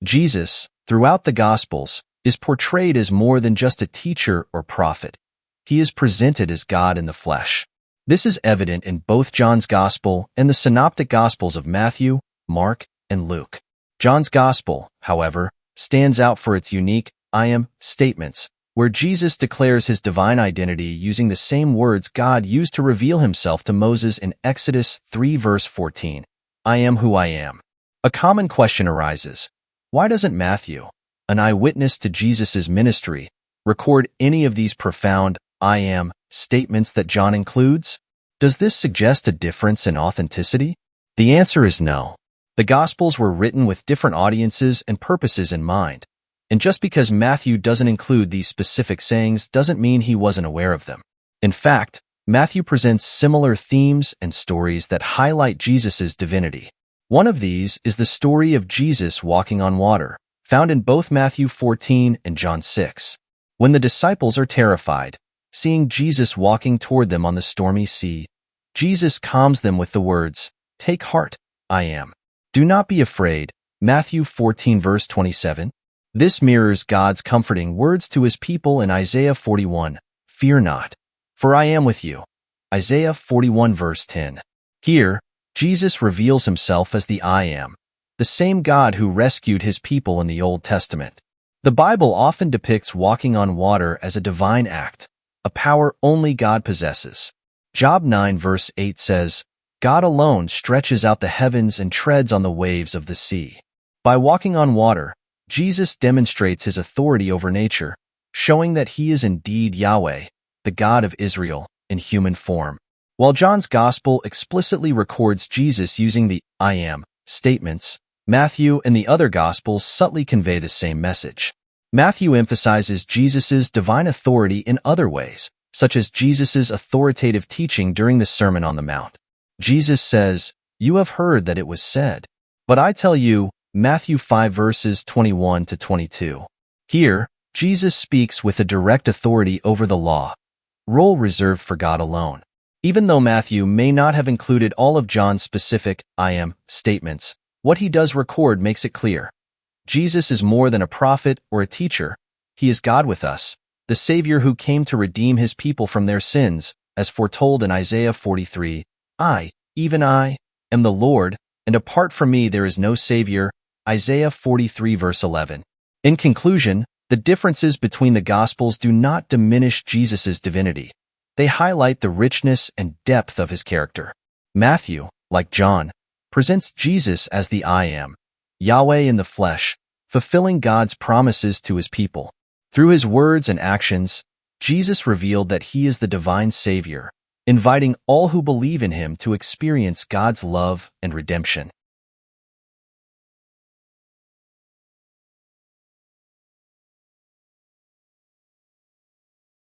Jesus, throughout the Gospels, is portrayed as more than just a teacher or prophet. He is presented as God in the flesh. This is evident in both John's Gospel and the Synoptic Gospels of Matthew, Mark, and Luke. John's Gospel, however, stands out for its unique "I am" statements, where Jesus declares his divine identity using the same words God used to reveal himself to Moses in Exodus 3 verse 14. I am who I am. A common question arises. Why doesn't Matthew, an eyewitness to Jesus' ministry, record any of these profound "I am" statements that John includes? Does this suggest a difference in authenticity? The answer is no. The Gospels were written with different audiences and purposes in mind, and just because Matthew doesn't include these specific sayings doesn't mean he wasn't aware of them. In fact, Matthew presents similar themes and stories that highlight Jesus' divinity. One of these is the story of Jesus walking on water, found in both Matthew 14 and John 6. When the disciples are terrified, seeing Jesus walking toward them on the stormy sea, Jesus calms them with the words, "Take heart, I am. Do not be afraid." Matthew 14 verse 27. This mirrors God's comforting words to his people in Isaiah 41, "Fear not, for I am with you." Isaiah 41 verse 10. Here, Jesus reveals himself as the I am, the same God who rescued his people in the Old Testament. The Bible often depicts walking on water as a divine act, a power only God possesses. Job 9 verse 8 says, "God alone stretches out the heavens and treads on the waves of the sea." By walking on water, Jesus demonstrates his authority over nature, showing that he is indeed Yahweh, the God of Israel, in human form. While John's Gospel explicitly records Jesus using the "I am" statements, Matthew and the other Gospels subtly convey the same message. Matthew emphasizes Jesus' divine authority in other ways, such as Jesus' authoritative teaching during the Sermon on the Mount. Jesus says, "You have heard that it was said, but I tell you," Matthew 5 verses 21 to 22. Here, Jesus speaks with a direct authority over the law, role reserved for God alone. Even though Matthew may not have included all of John's specific "I am" statements, what he does record makes it clear. Jesus is more than a prophet or a teacher. He is God with us, the Savior who came to redeem his people from their sins, as foretold in Isaiah 43, "I, even I, am the Lord, and apart from me there is no Savior." Isaiah 43 verse 11. In conclusion, the differences between the Gospels do not diminish Jesus' divinity. They highlight the richness and depth of his character. Matthew, like John, presents Jesus as the I am, Yahweh in the flesh, fulfilling God's promises to his people. Through his words and actions, Jesus revealed that he is the divine Savior, inviting all who believe in him to experience God's love and redemption.